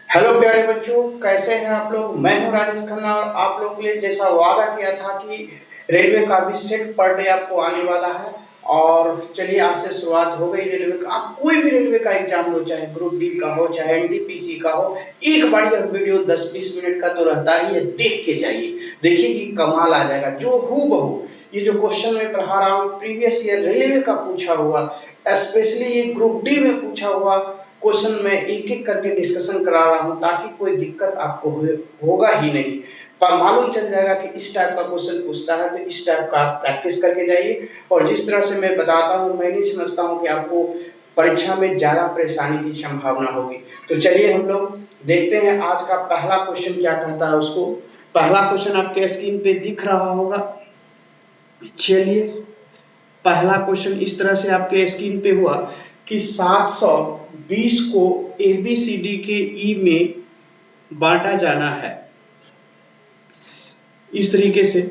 Hello प्यारे बच्चों, कैसे हैं आप लोग। मैं हूं राजेश खन्ना और आप लोगों के लिए जैसा वादा किया था कि रेलवे का भी सेट पर डे आपको आने वाला है। और चलिए आज से शुरुआत हो गई रेलवे का। आप कोई भी रेलवे का एग्जाम लो, चाहे ग्रुप डी का हो चाहे एनटीपीसी का हो, एक बार यह वीडियो 10-20 मिनट का तो रहता ही है, देख के जाइए। देखिए कि कमाल आ जाएगा। जो हूबहू ये जो क्वेश्चन मैं पढ़ा रहा हूँ प्रीवियस ईयर रेलवे का पूछा हुआ, स्पेशली ये ग्रुप डी में पूछा हुआ क्वेश्चन में एक एक करके डिस्कशन करा रहा हूं ताकि कोई दिक्कत आपको होगा ही नहीं। पर मालूम चल जाएगा कि इस टाइप का क्वेश्चन पूछता है, तो इस टाइप का आप प्रैक्टिस करके जाइए। और जिस तरह से मैं बताता हूं, मैं नहीं समझता हूं कि आपको परीक्षा में ज्यादा परेशानी की संभावना होगी। तो चलिए हम लोग देखते हैं आज का पहला क्वेश्चन क्या कहता है उसको। पहला क्वेश्चन आपके स्क्रीन पे दिख रहा होगा। चलिए पहला क्वेश्चन इस तरह से आपके स्क्रीन पे हुआ कि 720 को एबीसीडी के ई में बांटा जाना है। इस तरीके से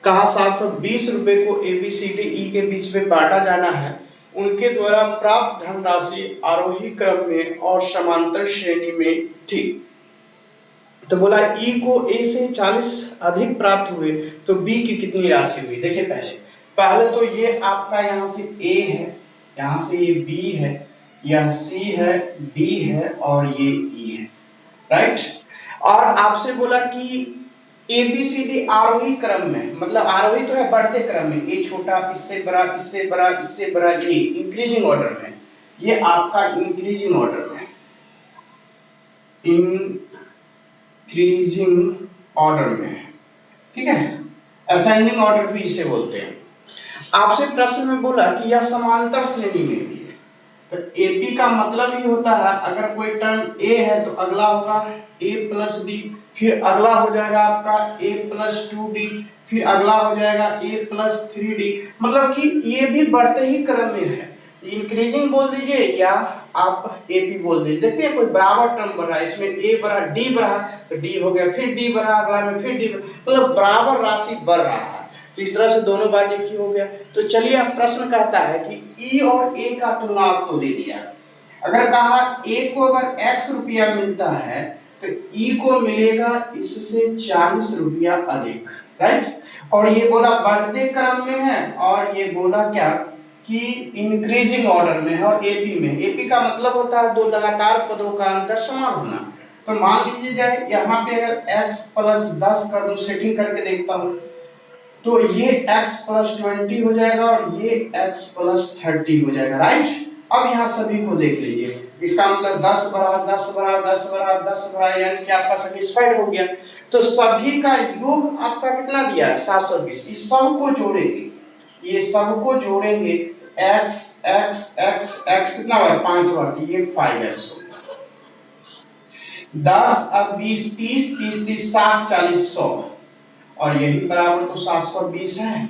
कहा 720 रुपए को एबीसीडी ई के बीच में बांटा जाना है। उनके द्वारा प्राप्त धनराशि आरोही क्रम में और समांतर श्रेणी में थी। तो बोला ई को ए से 40 अधिक प्राप्त हुए तो बी की कितनी राशि हुई। देखिए पहले तो ये आपका यहाँ से ए है, यहाँ से ये बी है, यह सी है, डी है और ये ई है, राइट। और आपसे बोला कि एबीसीडी आरोही क्रम में, मतलब आरोही तो है बढ़ते क्रम में, ए छोटा इससे बड़ा इससे बड़ा इससे बड़ा, ये इंक्रीजिंग ऑर्डर में, ये आपका इंक्रीजिंग ऑर्डर में, इंक्रीजिंग ऑर्डर में, ठीक है, असेंडिंग ऑर्डर भी इसे बोलते हैं। आपसे प्रश्न में बोला कि यह समांतर श्रेणी में भी है। तो एपी का मतलब ही होता है अगर कोई टर्म ए है तो अगला होगा ए प्लस डी, फिर अगला हो जाएगा आपका ए प्लस 2डी, फिर अगला हो जाएगा ए प्लस 3डी। मतलब कि ये भी बढ़ते ही क्रम में है। इंक्रीजिंग बोल दीजिए या आप एपी बोल दीजिए। देखते हैं कोई बराबर टर्म बढ़ रहा है, इसमें ए बढ़ा डी बढ़ा तो डी हो गया, फिर डी बढ़ा अगला में, फिर डी, मतलब बराबर राशि बढ़ रहा है। तो इस तरह से दोनों बात एक ही हो गया। तो चलिए अब प्रश्न कहता है कि ई और ए का तुलना आपको दे दिया। अगर कहा ए को अगर x रुपया मिलता है तो ई को मिलेगा इससे 40 रुपया अधिक, राइट। और ये बोला बढ़ते क्रम में है और ये बोला क्या कि इंक्रीजिंग ऑर्डर में है और एपी में। एपी का मतलब होता है दो लगातार पदों का अंतर समान होना। तो मान लीजिए जाए यहाँ पे अगर x प्लस 10 कर दूं, सेटिंग करके देखता हूं, तो ये x प्लस 20 हो जाएगा और ये x प्लस 30 हो जाएगा, राइट। अब यहाँ सभी को देख लीजिए, इसका मतलब 10 बढ़ा 10 बढ़ा 10 बढ़ा 10 बढ़ा, यानी कि आपका सेटिस्फाइड हो गया। तो सभी का योग आपका कितना दिया है 720। इस सब को जोड़ेंगे, ये सब को जोड़ेंगे, x x x x कितना बार 5 बार, ये 5x होगा। 10 अब 20 30 30 30 60 40 100 और यही बराबर तो 720 है।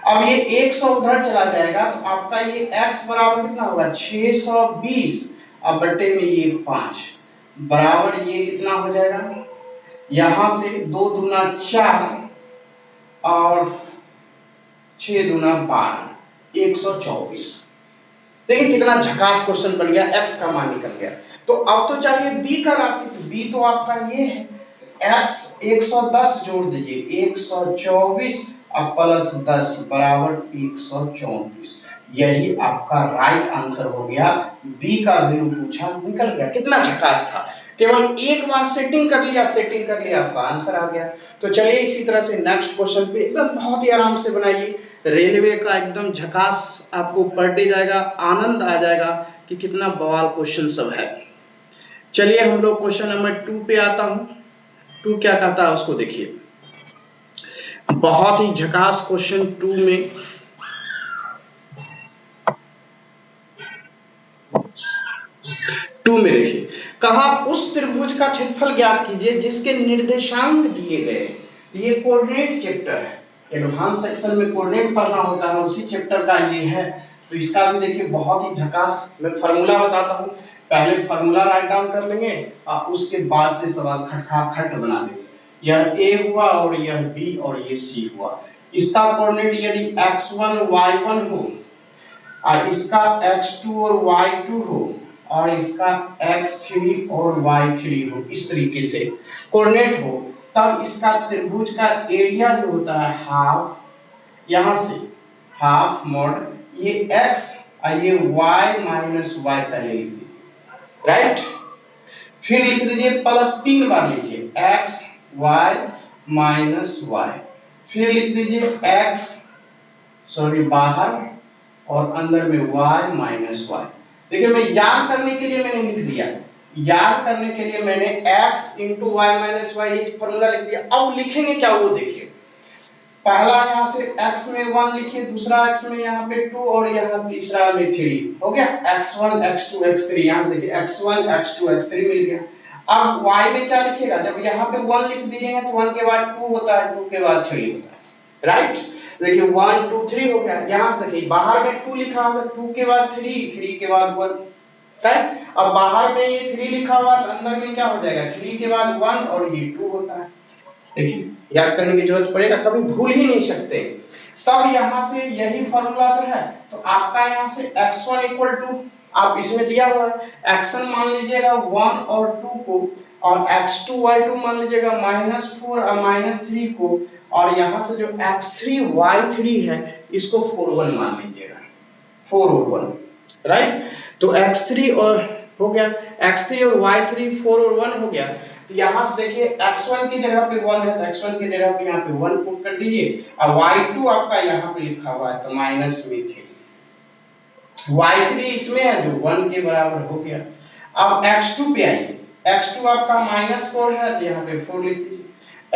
अब ये 100 उधर चला जाएगा तो आपका ये x बराबर कितना होगा 620, अब बटे में ये 5 बराबर ये कितना हो जाएगा, यहां से 2 दूना 4 और 6 दूना 12, 124। देखिए कितना झकास क्वेश्चन बन गया, x का मान निकल गया। तो अब तो चाहिए b का राशि, तो b तो आपका ये है, x 110 जोड़ दीजिए 124 अब प्लस 10 बराबर 134। यही आपका राइट आंसर हो गया। बी का वैल्यू पूछा निकल गया। कितना झकास था, केवल एक बार सेटिंग कर लिया आपका आंसर आ गया। तो चलिए इसी तरह से नेक्स्ट क्वेश्चन पे एकदम बहुत ही आराम से बनाइए। रेलवे का एकदम झकास आपको पलटे जाएगा, आनंद आ जाएगा कि कितना बवाल क्वेश्चन सब है। चलिए हम लोग क्वेश्चन नंबर 2 पे आता हूं। 2 क्या कहता है उसको देखिए। बहुत ही झकास क्वेश्चन 2 में देखिए कहा उस त्रिभुज का क्षेत्रफल ज्ञात कीजिए जिसके निर्देशांक दिए गए। ये कोऑर्डिनेट चैप्टर है, एडवांस सेक्शन में कोऑर्डिनेट पढ़ना होता है, उसी चैप्टर का ये है। तो इसका भी देखिए बहुत ही झकास। मैं फार्मूला बताता हूं, पहले फार्मूला राइट डाउन कर लेंगे और उसके बाद से सवाल खट बना देंगे। यह a हुआ और यह b और ये c हुआ। इसका कोऑर्डिनेट यदि x1 y1 हो और इसका x2 और y2 हो और इसका x3 और y3 हो, इस तरीके से कोऑर्डिनेट हो, तब इसका त्रिभुज का एरिया जो होता है हाफ, यहां से हाफ मोड ये x और ये y माइनस y पहले लिख दीजिए, राइट। फिर लिख दीजिए प्लस 3 बार लिखिए x y माइनस y, फिर लिख दीजिए x बाहर और अंदर में y माइनस y। देखिए मैं याद करने के लिए मैंने लिख दिया, याद करने के लिए मैंने x into y minus y एक फॉर्मूला लिख दिया। अब लिखेंगे क्या वो देखिए, पहला यहाँ से x में 1 लिखिए, दूसरा x में यहाँ पे 2 और यहाँ तीसरा में 3 हो गया, x1 x2 x3, यहाँ देखिए x1 x2 x3 मिल गया। अब y में क्या लिखिएगा, जब यहाँ पे 1 लिख दीजिएगा तो 1 के बाद 2 होता है, 2 के बाद 3 होता है, राइट। देखिए 1 2 3 हो गया, यहाँ से देखिए बाहर में 2 लिखा होगा, 2 के बाद 3, 3 के बाद 1, राइट। अब बाहर में ये 3 लिखा हुआ तो अंदर में क्या हो जाएगा, 3 के बाद 1 और ये 2 होता है। देखिए याद करने की जरूरत पड़ेगा, कभी भूल ही नहीं सकते। तब यहाँ से यही फॉर्मूला तो है, तो आपका यहाँ से x1 इक्वल टू, आप इसमें दिया हुआ है x1 मान लीजिएगा 1 और 2 को, और x2 y2 मान लीजिएगा -4 और -3 को, और यहाँ से जो x3 y3 है इसको 4 1 मान लीजिएगा, 4 और 1, राइट। तो x3 और हो गया, x3 और y3 4 और 1 हो गया। तो यहाँ से देखिए x1 की जगह पे 1 है तो x1 की जगह पे यहाँ पे 1 पुट कर दीजिए, और y2 आपका यहाँ पे लिखा हुआ है तो माइनस में 3, y3 इसमें है जो 1 के बराबर हो गया। अब x2 पे आइए, x2 आपका -4 है तो यहाँ पे 4 लिख दीजिए,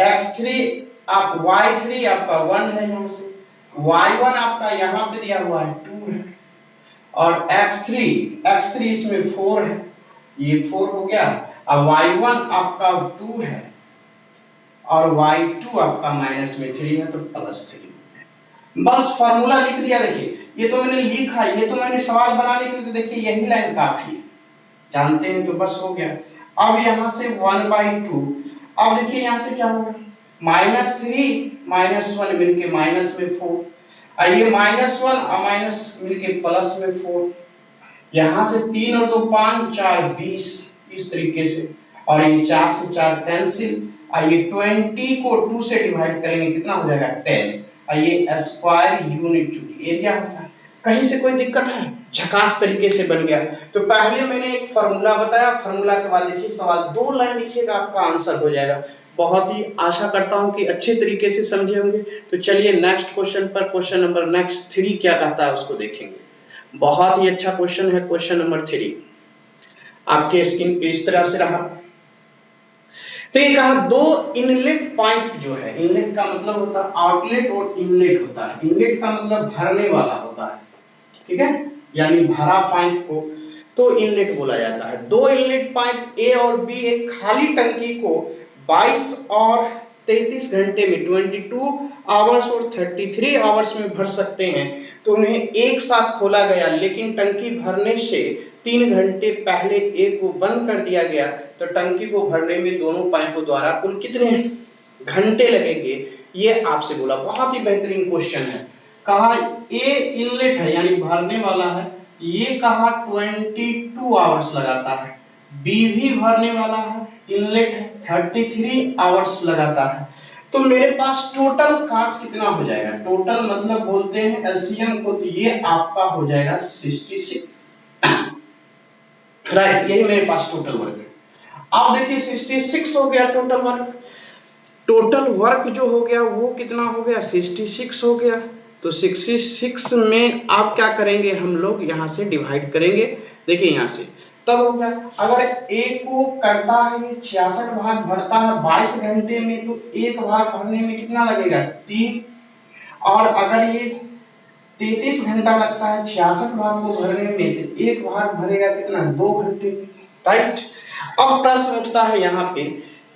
x3 आप y3 आपका 1 है, यहाँ से y1 आपका यहाँ पे दिया हुआ है 2 है, और x3 इसमें 4 है, ये 4 हो गया। अब y1 आपका 2 है और y2 आपका माइनस में 3 है तो प्लस 3। बस फार्मूला लिख दिया। देखिए ये तो मैंने लिखा, ये तो मैंने सवाल बनाने के लिए, तो देखिए यही लाइन काफी है, जानते हैं तो बस हो गया। अब यहाँ से 1/2, अब देखिए यहाँ से क्या होगा, -3 -1 मिलके माइनस में 4, ये -1 और माइनस मिलके प्लस में 4, यहाँ से 3 और 2 5 4 20 इस तरीके से, और ये 4 से 4 कैंसिल, ये 20 को 2 से डिवाइड करेंगे कितना हो जाएगा 10, ये स्क्वायर यूनिट चूंकि एरिया होता है। कहीं से कोई दिक्कत है, झकास तरीके से बन गया। तो पहले मैंने एक फार्मूला बताया, फार्मूला के बाद देखिए सवाल 2 लाइन लिखिएगा, आपका आंसर हो जाएगा। बहुत ही आशा करता हूं कि अच्छे तरीके से समझे होंगे। तो चलिए नेक्स्ट क्वेश्चन पर, क्वेश्चन नंबर नेक्स्ट 3 क्या कहता है उसको देखेंगे। बहुत ही अच्छा क्वेश्चन है, क्वेश्चन नंबर 3 आपके स्क्रीन पे इस तरह से रहा। तो ये कहा 2 इनलेट पाइप जो है, इनलेट का मतलब होता है आउटलेट और इनलेट होता है, इनलेट का मतलब भरने वाला होता है, ठीक है, यानी भरा पाइप को तो इनलेट बोला जाता है। 2 इनलेट पाइप ए और बी एक खाली टंकी को 22 और 33 घंटे में 22 आवर्स और 33 आवर्स में भर सकते हैं। तो उन्हें एक साथ खोला गया, लेकिन टंकी भरने से 3 घंटे पहले ए को बंद कर दिया गया, तो टंकी को भरने में दोनों पाइपों द्वारा कुल कितने घंटे लगेंगे, ये आपसे बोला। बहुत ही बेहतरीन क्वेश्चन है। कहा ए इनलेट है यानी भरने वाला है, ये कहा 22 आवर्स लगाता है, बी भी भरने वाला है, इनलेट है 33 आवर्स लगाता है। तो मेरे पास टोटल कार्ज कितना हो जाएगा, टोटल मतलब बोलते हैं एलसीएम को, तो ये आपका हो जाएगा 66, राइट, यही मेरे पास टोटल वर्क है। अब देखिए 66 हो गया टोटल वर्क, टोटल वर्क जो हो गया वो कितना हो गया 66 हो गया। तो 66 में आप क्या करेंगे, हम लोग यहाँ से डिवाइड करेंगे। देखिए यहाँ से तब हो गया, अगर ए को करता है ये 66 भाग भरता है 22 घंटे में, तो एक भाग भरने में कितना लगेगा 3, और अगर ये 33 घंटा लगता है 66 भाग को भरने में, तो एक भाग भरेगा कितना 2 घंटे, राइट। अब प्रश्न उठता है यहाँ पे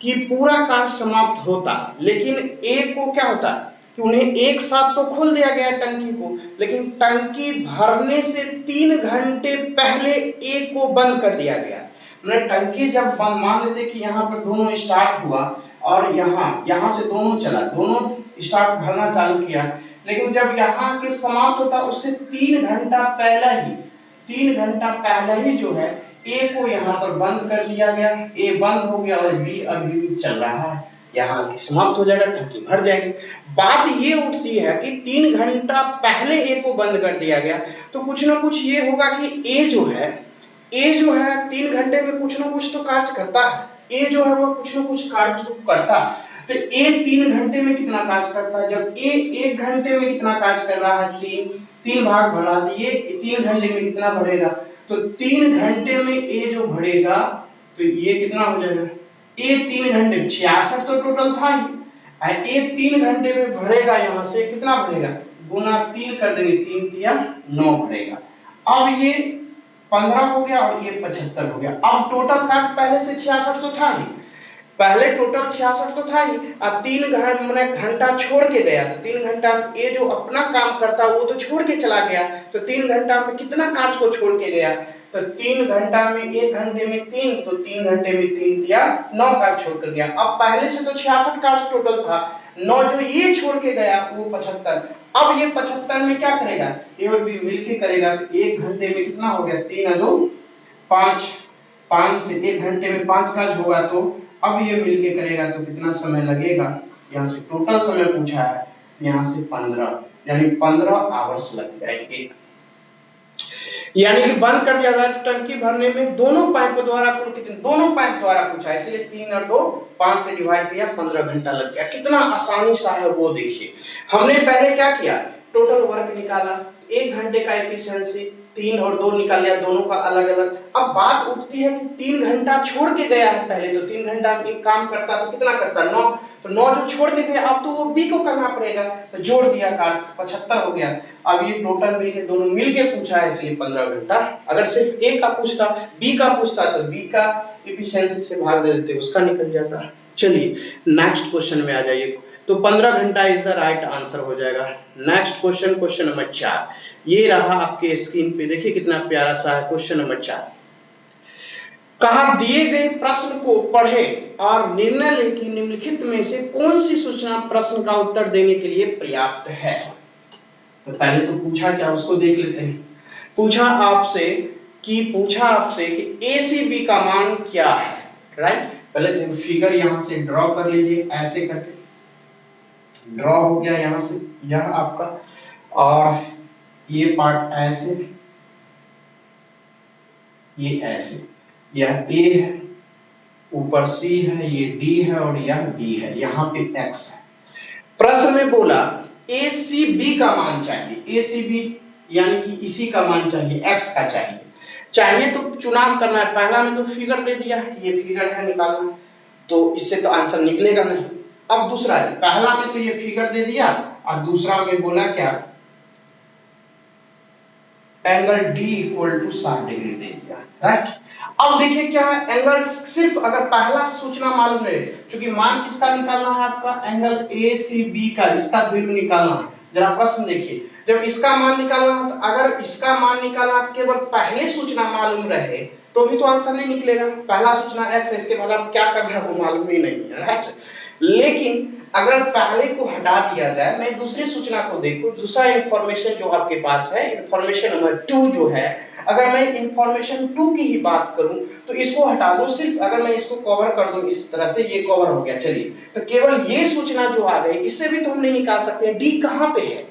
कि पूरा कार्य समाप्त होता, लेकिन ए को क्या होता कि उन्हें एक साथ तो खोल दिया गया टंकी को, लेकिन टंकी भरने से 3 घंटे पहले ए को बंद कर दिया गया। मैंने टंकी जब बंद, मान लेते कि यहाँ पर दोनों स्टार्ट हुआ और यहाँ से दोनों चला, दोनों स्टार्ट भरना चालू किया, लेकिन जब यहाँ के समाप्त होता उससे 3 घंटा पहले ही, 3 घंटा पहले ही जो है ए को यहाँ पर बंद कर दिया गया, ए बंद हो गया और बी अभी भी चल रहा है, यहाँ समाप्त हो जाएगा, टंकी भर जाएगी। बात ये उठती है कि 3 घंटा पहले ए को बंद कर दिया गया, तो कुछ ना कुछ ये होगा कि ए जो है 3 घंटे में कुछ ना कुछ तो कार्य करता है, ए जो है वो कुछ ना कुछ कार्य तो करता है। तो ए 3 घंटे में कितना कार्य करता है, जब ए 1 घंटे में कितना कार्य कर रहा है, 3 भाग बढ़ा दिए, 3 घंटे में कितना भरेगा, तो 3 घंटे में ए जो भरेगा तो ये कितना हो जाएगा, ए 3 घंटे 66 तो टोटल था ही, ए 3 घंटे में भरेगा, यहाँ से कितना भरेगा, गुना 3 कर देंगे, 3 तिया 9 भरेगा। अब ये 15 हो गया और ये 75 हो गया। अब टोटल कार्य पहले से 66 तो था ही, पहले टोटल 66 तो था ही, अब 3 घंटा छोड़ के गया, तो 3 घंटा ये जो अपना काम करता वो तो छोड़ के चला गया, तो 3 घंटा में कितना कार्य को छोड़ के गया, तो 3 घंटा में 1 घंटे में 3, तो 3 घंटे में 3 दिया 9 कार्य छोड़ कर गया। अब पहले से तो 66 कार्य टोटल था, 9 जो ये छोड़ के गया वो 75। अब ये 75 में क्या करेगा, ए और बी मिलके करेगा, तो 1 घंटे में कितना हो गया, 3 2 5, 5 से 1 घंटे में 5 कार्य होगा, तो अब ये मिलके करेगा तो कितना समय लगेगा, यहाँ से टोटल समय पूछा है, यहाँ से 15, यानी 15 आवर्स लग जाएंगे। यानी कि बंद कर दिया जाए तो टंकी भरने में दोनों पाइप द्वारा कुल कितने, दोनों पाइप द्वारा पूछा, इसलिए 3 और 2 5 से डिवाइड किया, 15 घंटा लग गया। कितना आसानी सा है वो देखिए। हमने पहले क्या किया, टोटल वर्क निकाला, 1 घंटे का एफिशिएंसी, 3 और 2 निकाल लिया, दोनों का अलग अलग। अब बात उठती है कि 3 घंटा छोड़ के गया है पहले, तो 3 घंटा एक काम करता तो कितना करता, 9, तो 9 जो छोड़ के गया अब तो वो बी को करना पड़ेगा, तो जोड़ दिया कार्य 75 हो गया। अब ये टोटल मिलके दोनों मिलके पूछा है, इसलिए 15 घंटा। अगर सिर्फ ए का पूछता, बी का पूछता, तो बी का एफिशिएंसी से भाग दे देते, उसका निकल जाता। चलिए नेक्स्ट क्वेश्चन में आ जाइए, तो 15 घंटा इज द राइट आंसर हो जाएगा। नेक्स्ट क्वेश्चन, क्वेश्चन नंबर 4, ये रहा आपके स्क्रीन पे, देखिए कितना प्यारा सा है क्वेश्चन नंबर 4। कहा दिए गए प्रश्न को पढ़े और निर्णय लें कि निम्नलिखित में से कौन सी सूचना प्रश्न का उत्तर देने के लिए पर्याप्त है। तो पहले तो पूछा क्या, उसको देख लेते हैं। पूछा आपसे कि ACB का मान क्या है, राइट। पहले फिगर यहां से ड्रॉ कर लीजिए, ऐसे करके ड्रॉ हो गया, यहां से यह आपका, और ये पार्ट ऐसे, ये ऐसे, यह A है, ऊपर C है, ये D है और यह B है, यहाँ पे X है। प्रश्न में बोला ACB का मान चाहिए, ACB यानी कि इसी का मान चाहिए, X का चाहिए तो चुनाव करना है। पहला में तो फिगर दे दिया, ये फिगर है निकालना, तो इससे तो आंसर निकलेगा नहीं। अब दूसरा है, पहला में तो ये फिगर दे दिया और दूसरा में बोला क्या, angle D equal to 60 degree दे दिया, राइट। अब देखिए क्या है, एंगल सिर्फ अगर पहला सूचना मालूम रहे, क्योंकि मान किसका निकालना है आपका, एंगल ACB का, इसका वैल्यू निकालना है। जरा प्रश्न देखिए, जब इसका मान निकालना है, तो अगर इसका मान निकालना है केवल पहले सूचना मालूम रहे तो भी तो आंसर नहीं निकलेगा। पहला सूचना x है, इसके बाद आप क्या कर रहे हैं वो मालूम ही नहीं है, राइट। लेकिन अगर पहले को हटा दिया जाए, मैं दूसरी सूचना को देखूं, दूसरा इंफॉर्मेशन जो आपके पास है, इंफॉर्मेशन नंबर 2 जो है, अगर मैं इंफॉर्मेशन 2 की ही बात करूं तो इसको हटा दूं, सिर्फ अगर मैं इसको कवर कर दूं इस तरह से, ये कवर हो गया। चलिए, तो केवल ये सूचना जो आ गई, इससे भी तो हम नहीं निकाल सकते डी कहां पे है।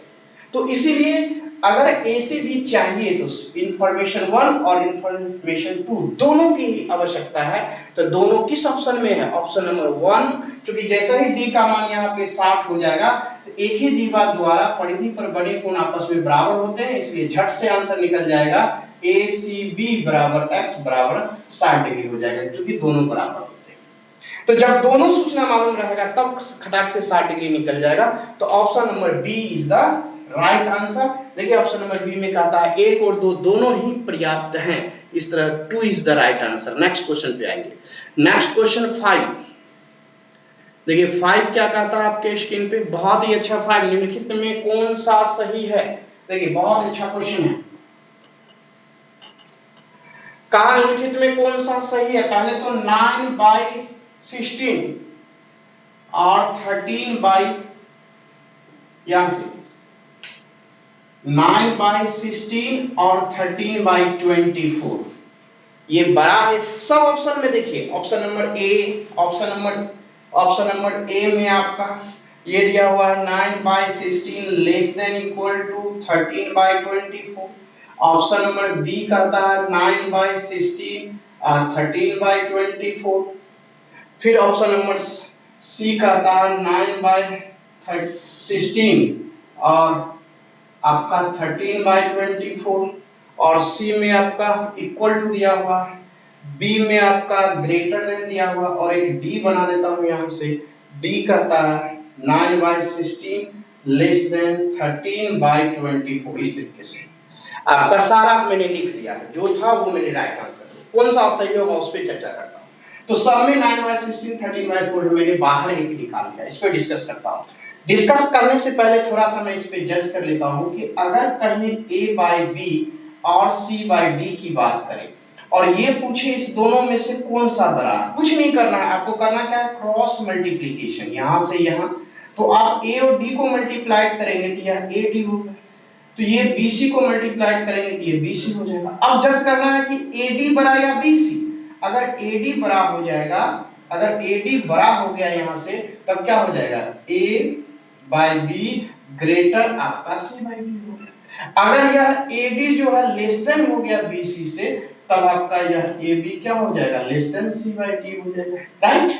तो इसीलिए अगर ACB चाहिए तो इंफॉर्मेशन 1 और इंफॉर्मेशन 2 दोनों की ही आवश्यकता है। तो दोनों किस ऑप्शन में है, ऑप्शन नंबर 1, क्योंकि जैसा ही D का मान यहाँ पे 60 हो जाएगा, तो एक ही जीवा द्वारा परिधि पर बने कोण आपस में बराबर होते हैं, इसलिए झट से आंसर निकल जाएगा ACB बराबर x बराबर 60 डिग्री हो जाएगा, क्योंकि दोनों बराबर होते हैं। तो जब दोनों सूचना मालूम रहेगा तब खटाक से 60 डिग्री निकल जाएगा। तो option number B is the right answer. देखिए ऑप्शन नंबर बी में कहता है 1 और 2 दोनों ही पर्याप्त हैं, इस तरह 2 is the right answer. Next question पे आएंगे। नेक्स्ट क्वेश्चन 5, देखिए 5 क्या कहता है आपके स्क्रीन पे, बहुत ही अच्छा 5, निम्नलिखित में कौन सा सही है। देखिए बहुत अच्छा क्वेश्चन है, कहा निम्नलिखित में कौन सा सही है। पहले तो 9/16 और 13 यहां से 9/16 और 13/24, ये बड़ा है। सब ऑप्शन में देखिए, ऑप्शन नंबर ए में आपका ये दिया हुआ है 9/16 less than equal to 13/24। Option number B कहता है 9/16 13/24। फिर ऑप्शन नंबर सी कहता है 9/16 और आपका 13/24, और सी में आपका इक्वल टू दिया हुआ है, बी में आपका ग्रेटर देन दिया हुआ, और एक डी बना देता हूं यहां से। डी कहता है 9/16 लेस देन 13/24। इस तरीके से आपका सारा मैंने लिख दिया है, जो था वो मैंने राइट डाउन कर दिया। कौन सा सही होगा उस पर चर्चा करता हूं। तो सब में 9/16 13/4 मैंने बाहर एक निकाल लिया, इस पर डिस्कस करता हूं। डिस्कस करने से पहले थोड़ा सा मैं इस पे जज कर लेता हूं कि अगर कहीं a/b और c/d की बात करें और ये पूछे इस दोनों में से कौन सा बड़ा, कुछ नहीं करना है आपको, करना क्या है, क्रॉस मल्टीप्लिकेशन। यहां से यहां तो आप a और d को मल्टीप्लाई करेंगे तो यह ad होगा, तो ये bc को मल्टीप्लाई करेंगे तो ये bc हो जाएगा। अब जज करना है कि ad बड़ा या bc। अगर ad बड़ा हो जाएगा, अगर ad बड़ा हो गया यहां से, तब क्या हो जाएगा, a/b ग्रेटर आपका c/d होगा। अगर यह ad जो है लेस देन हो गया bc से, तब आपका यह ab क्या हो जाएगा, लेस देन c/d हो जाएगा। राइट,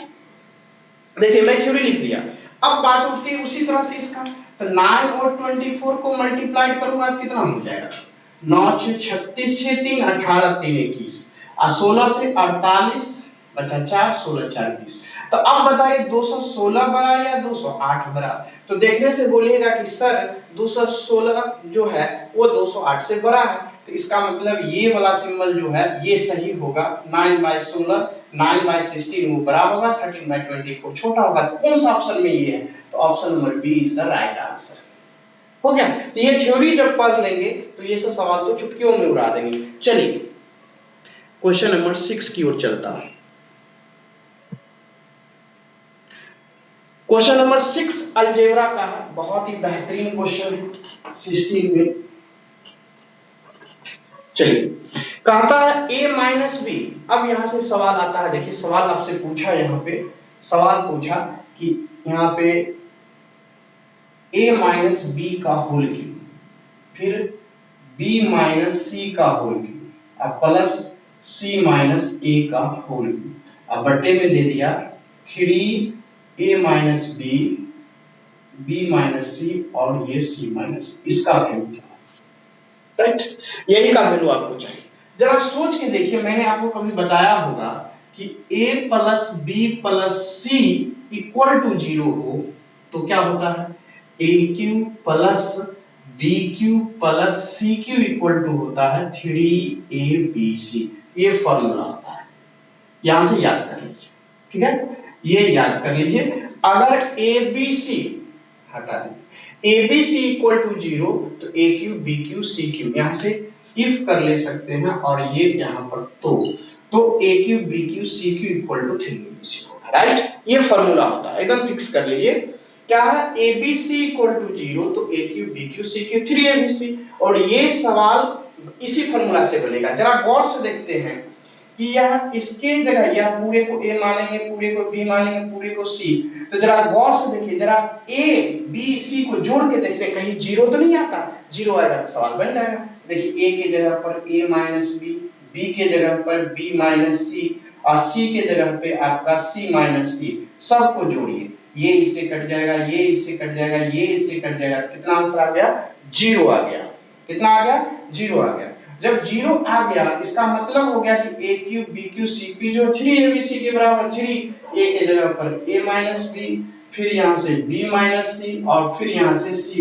देखिए मैं थ्योरी लिख दिया। अब बात उठती है उसी तरह से इसका, तो 9 और 24 को मल्टीप्लाई करूंगा तो कितना हो जाएगा, 9 से 36 6 3 18 3 21 और 16 से 48 बचा 4 16 4 20। तो अब बताइए 216 बड़ा या 208 बड़ा। तो देखने से बोलिएगा कि सर 216 जो है वो 208 से बड़ा है, तो इसका मतलब ये वाला सिंबल जो है ये सही होगा। 9/16 9/16 वो बड़ा होगा, 13/24 छोटा होगा। तो कौन सा ऑप्शन में ये है, तो option number B is the right answer. हो गया। तो ये थ्योरी जब पढ़ लेंगे तो ये सब सवाल तो चुटकियों में उड़ा देंगे। चलिए क्वेश्चन नंबर 6 की ओर चलता है। क्वेश्चन नंबर 6 अलजेब्रा का है, बहुत ही बेहतरीन क्वेश्चन है 16 में। चलिए कहता है a - b। अब यहां से सवाल आता है, देखिए सवाल आपसे पूछा, यहां पे सवाल पूछा कि यहां पे a - b का होल क्यूब, फिर b - c का होल क्यूब, अब प्लस c - a का होल क्यूब, अब बट्टे में दे दिया 3a - b b - c और ये c - इसका वैल्यू क्या है। राइट, यही का वैल्यू आपको चाहिए। जरा सोच के देखिए, मैंने आपको कभी बताया होगा कि a + b + c = 0 हो तो क्या होता है, aq + bq + cq = होता है 3abc। ये फॉर्मूला होता है, यहां से याद कर लीजिए। ठीक है, ये याद कर लीजिए। अगर abc हटा दें, abc = 0 तो aq bq cq यहां से इफ कर ले सकते हैं, और ये यहां पर तो aq bq cq = 3abc होगा। राइट, ये फार्मूला होता है, एकदम फिक्स कर लीजिए। क्या है, abc = 0 तो aq bq cq 3abc, और ये सवाल इसी फार्मूला से बनेगा। जरा गौर से देखते हैं कि यह इसके जगह, यह पूरे को a मानेंगे, पूरे को b मानेंगे, पूरे को c। तो जरा गौर से देखिए, जरा a b c को जोड़ के देखते, कहीं 0 तो नहीं आता, 0 आएगा तो सवाल बन जाएगा। देखिए a के जगह पर a - b, b के जगह पर b - c और c के जगह पे आपका c - e। सबको जोड़िए, ये इससे कट जाएगा, ये इससे कट जाएगा, ये इससे कट जाएगा, कितना आंसर आ गया, 0 आ गया। कितना आ गया, 0 आ गया। जब 0 आ गया इसका मतलब हो गया कि aq bq cq जो 3abc के बराबर, 3 a के जगह पर a - b, फिर यहां से b - c और फिर यहां से c - e।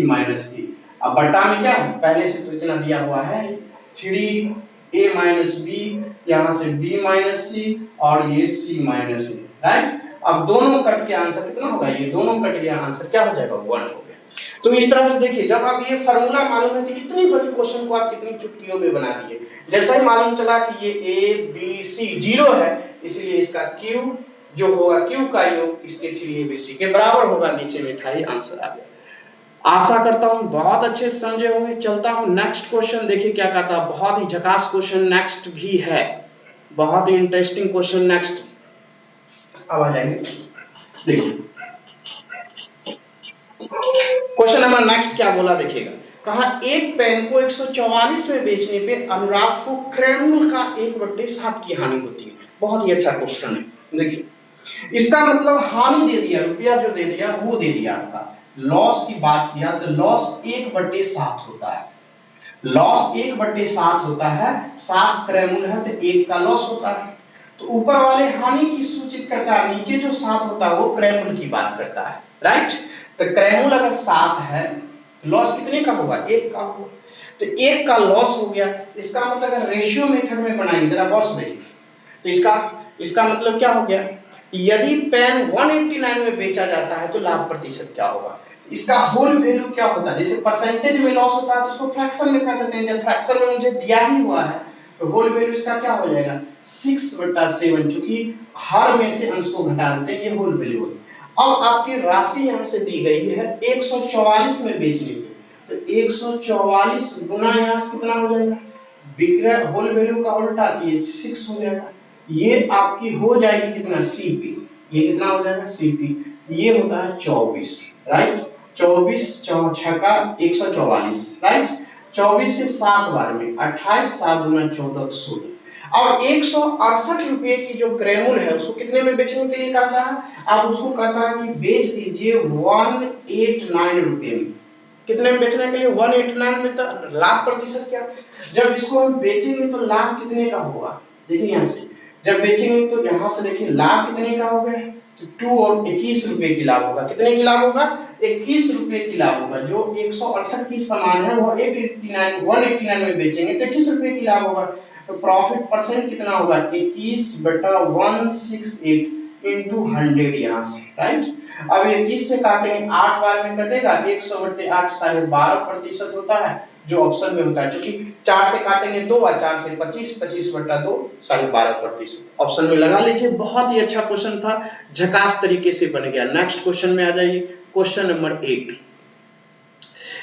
अब बटा में क्या, पहले से तो इतना दिया हुआ है, 3a - b, यहां से b - c और ये c - e। राइट, अब दोनों कट के आंसर कितना होगा, ये दोनों कट गया, आंसर क्या हो जाएगा, 1 हो गया। तो इस तरह से देखिए, जब आप ये फार्मूला मालूम है तो इतनी बड़ी क्वेश्चन को आप कितनी चुटकियों में बना दिए। जैसा ही मालूम चला कि ये a b c 0 है, इसलिए इसका q जो होगा, q का योग इसके 3abc के बराबर होगा, नीचे में था, आंसर आ गया। आशा करता हूं बहुत अच्छे से समझे होंगे। चलता हूं नेक्स्ट क्वेश्चन, देखिए क्या कहता है, बहुत ही झकास क्वेश्चन नेक्स्ट भी है। बहुत ही इंटरेस्टिंग क्वेश्चन। नेक्स्ट अब आ जाएंगे, देखिए क्वेश्चन नंबर नेक्स्ट क्या बोला देखिएगा। कहा एक पेन को 144 में बेचने पे अनुराग को क्रेमुल का 1/7 की हानि होती है। बहुत ही अच्छा क्वेश्चन है। देखिए इसका मतलब हानि दे दिया, रुपया जो दे दिया वो दे दिया आपका। लॉस की बात किया तो लॉस 1/7 होता है। लॉस 1/7 होता है, 7 क्रेमुल है तो 1 का लॉस होता है। तो ऊपर वाले हानि की सूचित करता है, नीचे जो 7 होता है वो क्रेमुल की बात करता है, राइट। तो क्रेमुल अगर 7 है, लॉस कितने का होगा? 1 का होगा। तो 1 का लॉस हो गया। इसका मतलब अगर रेशियो मेथड में बनाएंगे, जरा गौर से देखिए, तो इसका मतलब क्या हो गया? यदि पेन 189 में बेचा जाता है तो लाभ प्रतिशत क्या होगा? इसका होल वैल्यू क्या होता है? जैसे परसेंटेज में लॉस होता है तो उसको फ्रैक्शन में कर देते हैं। जब फ्रैक्शन में मुझे दिया ही हुआ है तो होल वैल्यू इसका क्या हो जाएगा? 6/7, चूंकि हर में से अंश को घटा देते हैं, ये होल वैल्यू होती है। अब आपकी राशि यहां से दी गई है 144 में बेचने पे, तो 144 गुना यहां से कितना हो जाएगा? विक्रय होल वैल्यू का उल्टा, ये 6 हो जाएगा। ये आपकी हो जाएगी कितना? सीपी। ये कितना हो जाएगा? सीपी। ये होता है 24, राइट। 24 छक्का 144, राइट। 24 से 7 बार में 28, 7 दूना 14, 16। और 168 रुपए की जो क्रेमुल है उसको कितने में बेचने के लिए कहता है? आप उसको कहता है कि बेच दीजिए 189 रुपए में। कितने में बेचने के लिए? 189 में। तो लाभ प्रतिशत क्या? जब इसको हम बेचेंगे तो लाभ कितने का होगा? देखिए यहां से जब बेचेंगे तो यहां से देखिए लाभ कितने का हो गया? तो 2 और 21 रुपए की लाभ होगा। कितने की लाभ होगा? 21 रुपए की लाभ होगा। जो 168 की सामान है वो 189 में बेचेंगे तो 21 रुपए की लाभ होगा। तो प्रॉफिट परसेंट कितना होगा? 21/168 इंटू 100 यहाँ से, राइट। अब 21 से काटेंगे, 8 बार में कटेगा, 100/8 12% होता है जो ऑप्शन में होता है। क्योंकि 4 से काटेंगे 2 और 4 से 25, 25/2 12.5% ऑप्शन में लगा लीजिए। बहुत ही अच्छा क्वेश्चन था, झकास तरीके से बन गया। नेक्स्ट क्वेश्चन में आ जाइए, क्वेश्चन नंबर 8।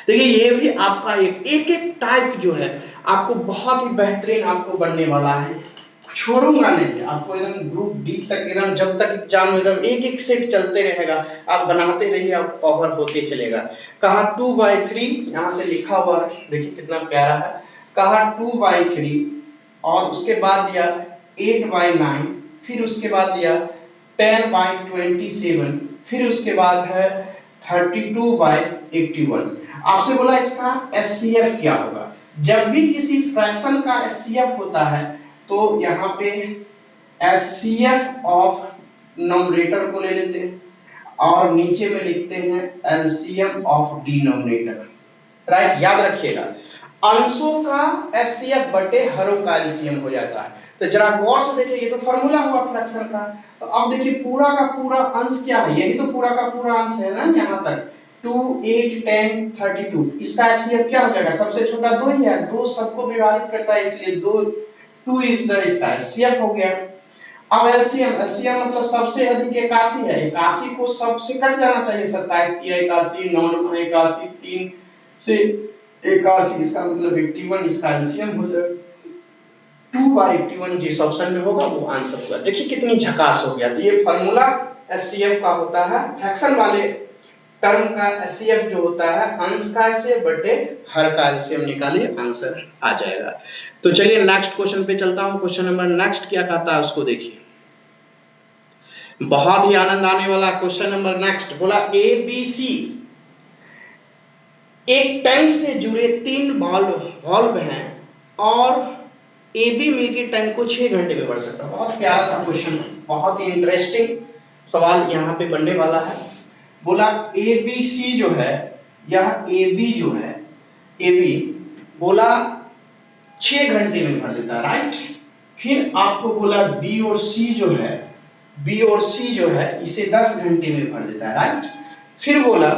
देखिए ये भी आपका एक टाइप जो है आपको बहुत ही बेहतरीन आपको बनने वाला है। छोड़ूंगा नहीं आपको, एकदम ग्रुप डी तक, एकदम जब तक एग्जाम एकदम एक सेट चलते रहेगा, आप बनाते रहिए, आप कवर होते चलेगा। कहा 2/3, यहाँ से लिखा हुआ है, देखिए कितना प्यारा है। कहा 2/3 और उसके बाद दिया 8/9, फिर उसके बाद दिया 10/27, फिर उसके बाद है 32/81। आपसे बोला इसका एचसीएफ क्या होगा। जब भी किसी फ्रैक्शन का एचसीएफ होता है तो यहाँ पे एचसीएफ ऑफ नॉमिनेटर को ले लेते हैं और नीचे में लिखते हैं एलसीएम ऑफ डिनोमिनेटर, राइट। याद रखिएगा अंशों का एचसीएफ बटे हरों का एलसीएम हो जाता है। तो जरा गौर से देखिए, ये तो फॉर्मूला हुआ फ्रैक्शन का। तो अब देखिए पूरा का पूरा अंश क्या है? यही तो पूरा का पूरा अंश है ना, यहाँ तक 2, 8, 10, 32। इसका एचसीएफ क्या हो जाएगा? सबसे छोटा 2 ही है, 2 सबको विभाजित करता है, इसलिए 2 इज द इसका एचसीएफ हो गया। अब एलसीएम मतलब सबसे अधिक 81 है, 81 को सबसे कट जाना चाहिए, 27 किया 81, 9 81, 3 से 81, इसका मतलब 81, इसका एलसीएम हो जाएगा 2/81। जिस ऑप्शन में होगा वो आंसर होगा। देखिए कितनी झकास हो गया। तो ये फार्मूला एचसीएफ का होता है, फ्रैक्शन वाले टर्म का एचसीएफ जो होता है अंश का एचसीएफ बटे हर का एलसीएम निकालिए, आंसर आ जाएगा। तो चलिए नेक्स्ट क्वेश्चन पे चलता हूं। क्वेश्चन नंबर नेक्स्ट क्या कहता है उसको देखिए, बहुत ही आनंद आने वाला क्वेश्चन नंबर नेक्स्ट। बोला एबीसी एक टैंक से जुड़े 3 वाल्व हैं और एबी मिलकर टैंक को 6 घंटे में भर सकता है। बहुत प्यारा सा क्वेश्चन, बहुत ही इंटरेस्टिंग सवाल यहाँ पे बनने वाला है। बोला एबीसी जो है, यह एबी जो है, एबी बोला 6 घंटे में भर देता है, राइट। फिर आपको बोला बी और सी जो है, बी और सी जो है इसे 10 घंटे में भर देता है, राइट। फिर बोला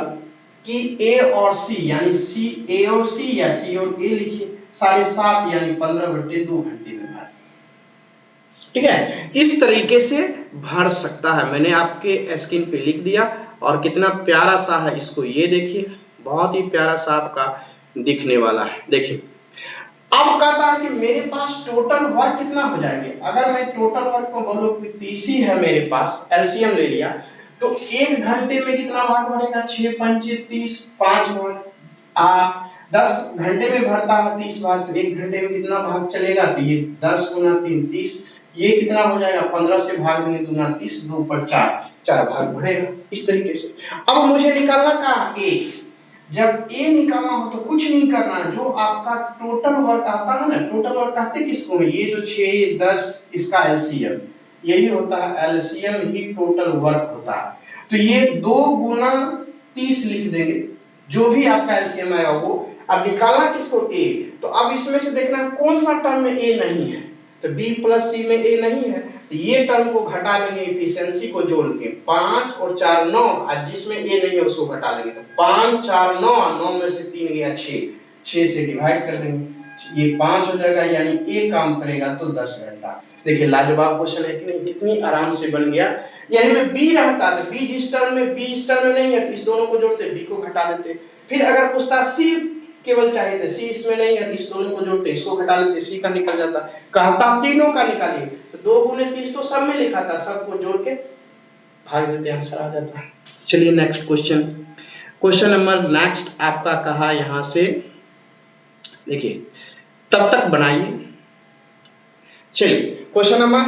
कि ए और सी, यानी सी ए और सी या सी और ए लिखिए, 7.5 यानी 15/2 घंटे में भर। ठीक है, इस तरीके से भर सकता है। मैंने आपके स्क्रीन पे लिख दिया और कितना प्यारा सा है, इसको ये देखिए, बहुत ही प्यारा सा आपका दिखने वाला है। देखिए अब कहता है कि मेरे पास टोटल वर्क कितना हो जाएंगे। अगर मैं टोटल वर्क को बोलूं कि 30 ही है मेरे पास, एलसीएम ले लिया, तो 1 घंटे में कितना भाग भरेगा, 6 पंचे 30, 5 भाग 10 घंटे में भरता है 30 भाग, तो 1 घंटे में कितना भाग चलेगा, तो ये 10 गुना 3 30, ये कितना हो जाएगा, 15 से भाग देंगे, दूना 30, 2 पर 4, 4 भाग भरेगा इस तरीके से। अब मुझे निकालना का ए, जब ए निकालना हो तो कुछ नहीं करना, जो आपका टोटल वर्क आता है ना, टोटल वर्क कहते किसको है, ये जो 6 10 इसका एलसीएम, यही होता है एलसीएम ही टोटल वर्क होता है। तो ये 2 गुना 30 लिख देंगे, जो भी आपका एलसीएम आएगा वो। अब निकालना किसको, ए। तो अब इसमें से देखना कौन सा टर्म में ए नहीं है, तो बी प्लस सी में ए नहीं है, तो ये टर्म को घटा लेंगे एफिशिएंसी को जोड़ के, 5 और 4 9, और जिसमें ए नहीं है उसको घटा लेंगे, तो 5 4 9, 9 में से 3 गया 6, 6 से डिवाइड कर देंगे, ये 5 हो जाएगा, यानी ए काम करेगा तो 10 घंटा। देखिए लाजवाब क्वेश्चन है कि नहीं, कितनी आराम से बन गया। यही में बी रहता तो बी जिस टर्म में, बी इस टर्म में नहीं है, इस दोनों को जोड़ते, बी को घटा देते। फिर अगर पूछता सी केवल चाहिए थे, सी इसमें नहीं है, इस दोनों को जोड़ते, इसको घटा लेते, सी का निकल जाता। कहता तीनों का निकालिए, तो 2 गुने 30 तो सब में लिखा था, सबको जोड़ के भाग देते, आंसर आ जाता है। चलिए next question, question number next आपका कहा यहां से, देखिए तब तक बनाइए। चलिए क्वेश्चन नंबर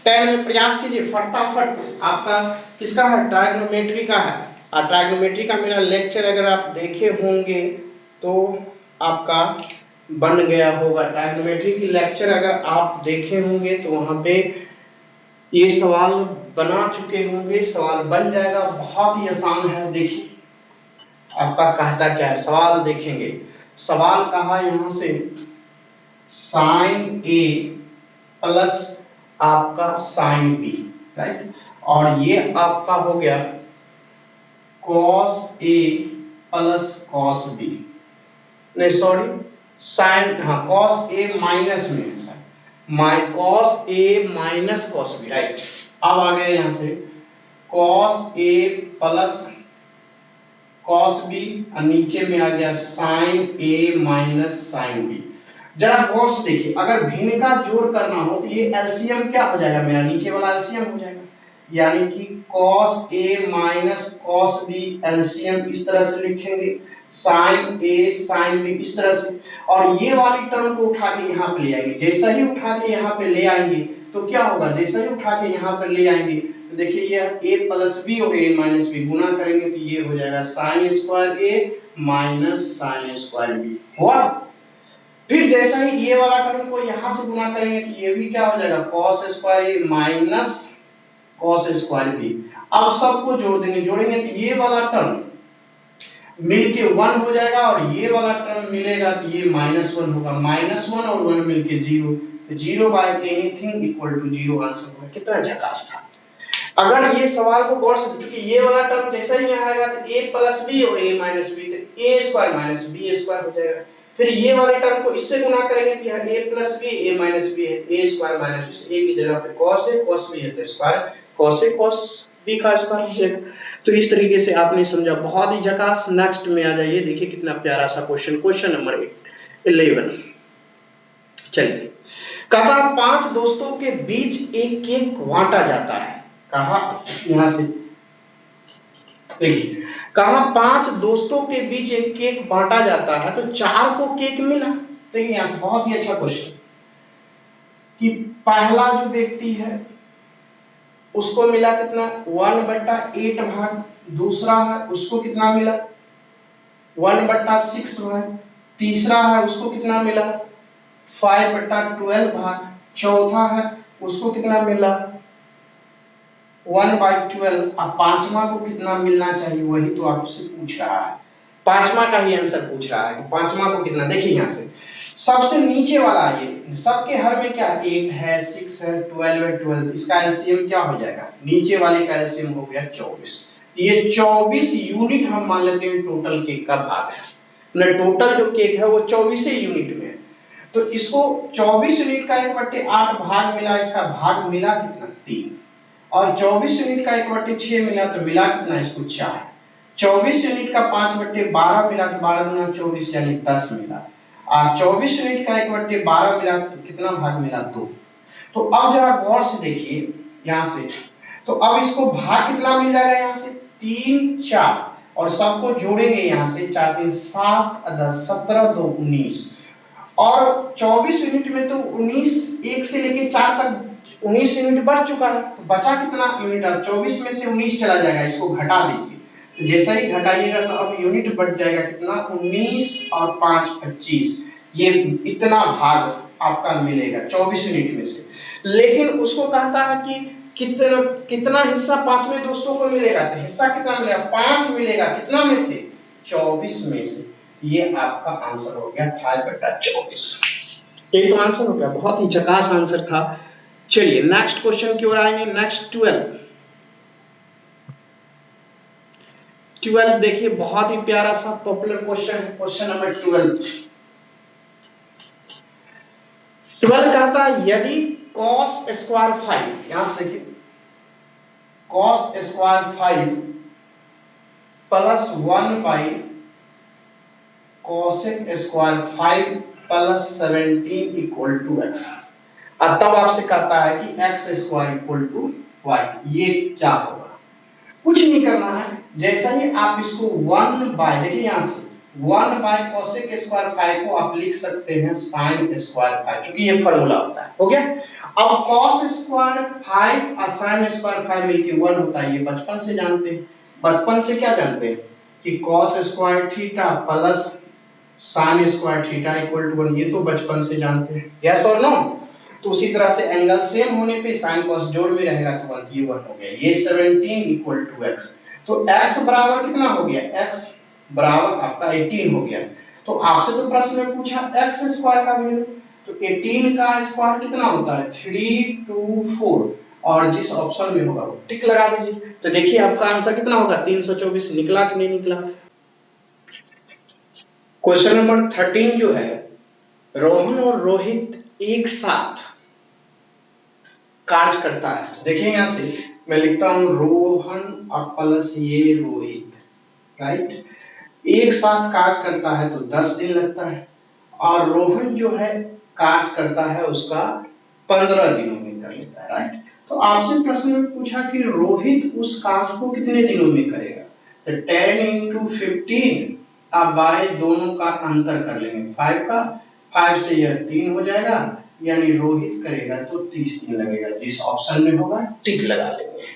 10 में प्रयास कीजिए फटाफट। आपका किसका है, ट्राइगोनोमेट्री का है, और ट्राइगोनोमेट्री का मेरा लेक्चर अगर आप देखे होंगे तो आपका बन गया होगा। ट्राइगोनोमेट्री की लेक्चर अगर आप देखे होंगे तो वहां पे ये सवाल बना चुके होंगे, सवाल बन जाएगा, बहुत ही आसान है। देखिए आपका कहता क्या है, सवाल देखेंगे, सवाल कहा यहां से साइन ए प्लस आपका साइन बी, राइट, और ये आपका हो गया cos A plus cos B, नहीं सॉरी साइन, हाँ कॉस ए माइनस में cos A minus cos B, right. अब आ गया यहां से cos A plus cos B, और नीचे में आ गया साइन ए माइनस साइन बी। जरा गौर से देखिए, अगर भिन्न का जोड़ करना हो तो ये एलसीएम क्या हो जाएगा, मेरा नीचे वाला एलसीएम हो जाएगा, यानी कि cos a minus cos b LCM इस तरह से लिखेंगे, sin a sin b इस तरह से, और ये वाली टर्म को उठा के यहाँ पे ले आएंगे। जैसा ही उठा के यहाँ पे ले आएंगे तो क्या होगा, जैसा ही उठा के यहाँ पे ले आएंगे तो देखिए ये a प्लस बी और a माइनस बी गुना करेंगे तो ये हो जाएगा sine square a minus sine square b हुआ। फिर जैसा ही ये वाला टर्म को यहाँ से गुना करेंगे तो ये भी क्या हो जाएगा cos square a minus cos square b। अब सबको जोड़ देंगे, जोड़ेंगे तो ये वाला टर्म मिलके 1 हो जाएगा, और ये वाला टर्म मिलेगा तो ये -1 होगा, -1 और 1 मिलके 0, तो 0 by anything equal to 0 answer होगा। कितना झकास था। अगर ये सवाल को गौर से, क्योंकि ये वाला टर्म जैसा ही यहाँ आएगा तो a प्लस b और a माइनस b, तो a square minus b square हो जाएगा। फिर ये वाले टर्म को इससे गुना करेंगे तो यह a plus b a minus b है, a square minus b, a की जगह पे cos है, cos b है तो स्क्वायर, cos है cos b का स्क्वायर हो जाएगा। तो इस तरीके से आपने समझा, बहुत ही झकास। नेक्स्ट में आ जाइए, देखिए कितना प्यारा सा क्वेश्चन, क्वेश्चन नंबर 11। चलिए कहा 5 दोस्तों के बीच एक केक बांटा जाता है। कहा यहां से देखिए, कहा 5 दोस्तों के बीच एक केक बांटा जाता है तो 4 को केक मिला। देखिए यहां से बहुत ही अच्छा क्वेश्चन, कि पहला जो व्यक्ति है उसको मिला कितना 1/8 भाग, दूसरा है उसको कितना मिला 1/6 भाग, तीसरा है उसको कितना मिला 5/12 भाग, चौथा है उसको कितना मिला 1/12, अब पांचवा को कितना मिलना चाहिए वही तो आपसे पूछ रहा है, पांचवा का ही आंसर पूछ रहा है कि पांचवा को कितना। देखिए यहां से सबसे नीचे वाला, ये सबके हर में क्या 8 है 6 है 12 है 12, इसका एलसीएम क्या हो जाएगा, नीचे वाले का एलसीएम हो गया 24। ये 24 यूनिट हम मान लेते हैं टोटल केक का भाग है ना, टोटल जो केक है वो 24 यूनिट में है, तो इसको 24 यूनिट का 1/8 भाग मिला, इसका भाग मिला कितना 3, और 24 यूनिट का 1/6 मिला तो मिला कितना इसको 4, 24 यूनिट का 5/12 मिला तो 12 गुना 24 यानी 10 मिला, 24 यूनिट का 1/12 मिला तो कितना भाग मिला? 2। तो अब जरा गौर से देखिए यहाँ से, तो अब इसको भाग कितना मिल जाएगा? यहाँ से 3 4 और सबको जोड़ेंगे यहाँ से 4 3 7 10 17 2 19 और 24 यूनिट में तो 19 1 से लेके 4 तक 19 यूनिट बढ़ चुका है, तो बचा कितना यूनिट? 24 में से 19 चला जाएगा, इसको घटा दीजिए। तो जैसा ही घटाइएगा तो अब यूनिट बढ़ जाएगा कितना? 19 और 5 25। ये इतना भाग आपका मिलेगा 24 यूनिट में से। लेकिन उसको कहता है कि कितना हिस्सा पांचवें दोस्तों को मिलेगा? तो हिस्सा कितना मिलेगा? 5 मिलेगा। कितना में से? 24 में से। ये आपका आंसर हो गया 5/24। एक तो आंसर हो गया, बहुत ही झकास आंसर था। चलिए नेक्स्ट क्वेश्चन की ओर आएंगे। नेक्स्ट 12 देखिए, बहुत ही प्यारा सा पॉपुलर क्वेश्चन है। क्वेश्चन नंबर 12 कहता है यदि cos स्क्वायर 5, यहां से देखिए cos square 5 plus 1 cosec square 5 plus 17 equal to x। अब तब आपसे कहता है कि x square equal to y, ये क्या होगा? कुछ नहीं करना है, जैसा ही आप इसको 1 बाय, देखिए यहां से 1 बाय cosec स्क्वायर 5 को आप लिख सकते हैं sin स्क्वायर 5, क्योंकि ये फार्मूला होता है। हो गया। अब cos स्क्वायर 5 और sin स्क्वायर 5 मिलके 1 होता है, ये बचपन से जानते हैं। बचपन से क्या जानते हैं कि cos square theta plus sin square theta equal to 1, ये तो बचपन से जानते हैं। यस और नो? तो उसी तरह से एंगल सेम होने पे sin cos जोड़ में रहेगा तो 1, ये 1 हो गया। ये 17 इक्वल टू x, तो x बराबर कितना हो गया? x बराबर आपका 18 हो गया। तो आपसे तो प्रश्न में पूछा x स्क्वायर का वैल्यू, तो 18 का स्क्वायर कितना होता है? 324, और जिस ऑप्शन में होगा वो टिक लगा दीजिए। तो देखिए आपका आंसर कितना होगा? 324। निकला कि नहीं निकला? क्वेश्चन नंबर 13 जो है, रोहन और रोहित एक साथ कार्य करता है। देखिए यहां से मैं लिखता हूं रोहन और प्लस ये रोहित, राइट। एक साथ कार्य करता है तो 10 दिन लगता है, और रोहन जो है कार्य करता है उसका 15 दिनों में कर लेता है, राइट। तो आपसे प्रश्न में पूछा कि रोहित उस कार्य को कितने दिनों में करेगा? तो 10 × 15, अब बाय दोनों का अंतर कर लेंगे 5 का, 5 से यह 3 हो जाएगा, यानी रोहित करेगा तो 30 दिन लगेगा। जिस ऑप्शन में होगा टिक लगा लेंगे।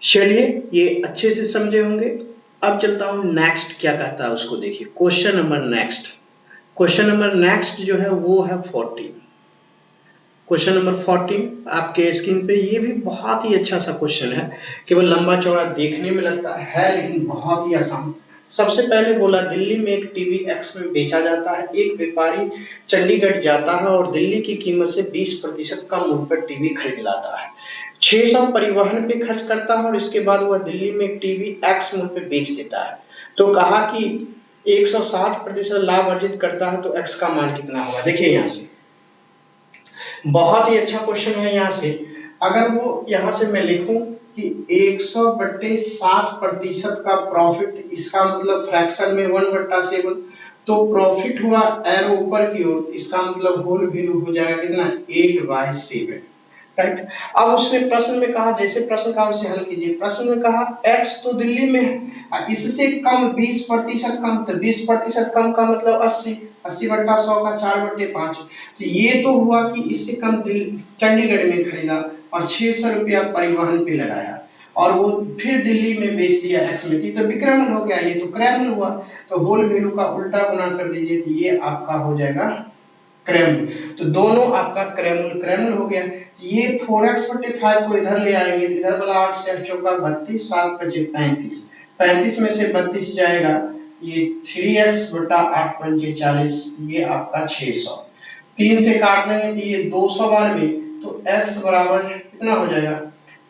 चलिए ये अच्छे से समझे होंगे। अब चलता हूं नेक्स्ट क्या कहता है उसको देखिए। क्वेश्चन नंबर नेक्स्ट जो है वो है 14। क्वेश्चन नंबर 14 आपके स्क्रीन पे, ये भी बहुत ही अच्छा सा क्वेश्चन है। केवल लंबा चौड़ा देखने में लगता है लेकिन बहुत ही आसान। सबसे पहले बोला दिल्ली में एक टीवी एक्स में बेचा जाता है। एक व्यापारी चंडीगढ़ जाता है और दिल्ली की कीमत से 20% कम मूल्य पर टीवी खरीद लाता है। 600 परिवहन पे खर्च करता है और इसके बाद वह दिल्ली में एक टीवी एक्स मूल्य पे बेच देता है। तो कहा कि 160% लाभ अर्जित करता है तो एक्स का मान कितना होगा? देखिए यहाँ से बहुत ही अच्छा क्वेश्चन है। यहाँ से अगर वो यहाँ से मैं लिखूं कि 100/60% का प्रॉफिट, इसका मतलब फ्रैक्शन में 1/7, तो प्रॉफिट हुआ एरो ऊपर की ओर, इसका मतलब होल वैल्यू हो जाएगा कितना? 8/7, राइट। अब उसने प्रश्न में कहा, जैसे प्रश्न का उसे हल कीजिए। प्रश्न में कहा x तो दिल्ली में है, इससे कम 20% कम, तो 20% कम का मतलब 80, 80/100 का 4/5। तो ये तो हुआ कि इससे कम चंडीगढ़ में खरीदा और 600 रुपया परिवहन पे लगाया, और वो फिर दिल्ली में बेच दिया एक्स में, तो विक्रमण हो गया, ये तो क्रैमल हुआ। तो होल वैल्यू का उल्टा गुना कर दीजिए, तो ये आपका हो जाएगा क्रैमल। तो दोनों आपका क्रैमल हो गया। ये 4x/5 को इधर ले आएंगे, इधर वाला 8 से 8 चौका 32, 7 × 35, 35 में से 32 जाएगा, ये 3x/8 × 40, ये आपका 600। 3 से काट देंगे तो ये 200 बार में, तो x बराबर कितना हो जाएगा?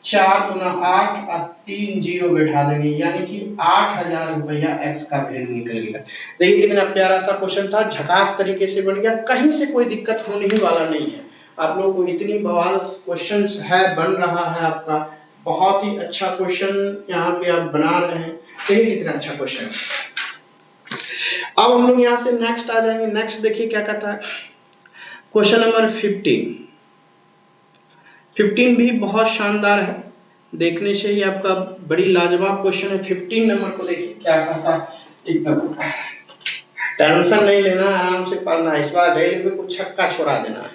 4 × 8 और 3 जीरो बैठा देंगे, यानी कि 8000 रुपया x का वैल्यू निकल गया। देखिए कितना प्यारा सा क्वेश्चन था, झकास तरीके से बन गया, कहीं से कोई दिक्कत होने ही वाला नहीं है। आप लोगों को इतनी बवाल क्वेश्चंस है बन रहा है आपका, बहुत ही अच्छा क्वेश्चन यहाँ पे आप बना रहे हैं। देखिए कितना अच्छा क्वेश्चन। अब हम लोग यहाँ से नेक्स्ट आ जाएंगे। नेक्स्ट देखिए क्या कहता है, क्वेश्चन नंबर 15 भी बहुत शानदार है, देखने से ही आपका बड़ी लाजवाब क्वेश्चन है। 15 नंबर को देखिए क्या कहता है, एकदम टेंशन नहीं लेना, आराम से पढ़ना, इस बार रेलवे को छक्का छोड़ा देना है।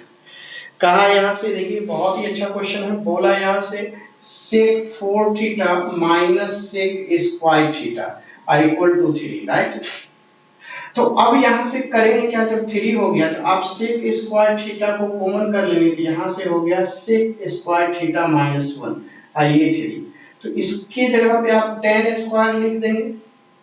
कहा यहाँ से देखिए बहुत ही अच्छा क्वेश्चन है, बोला यहाँ से sec 4 theta minus sec square theta equal to 3, right. तो अब यहाँ से करेंगे क्या, जब 3 हो गया तो आप sec स्क्वायर थीटा को कॉमन कर लेंगे, तो यहाँ से हो गया sec स्क्वायर थीटा माइनस 1 ये 3। तो इसके जगह पे आप tan स्क्वायर लिख देंगे,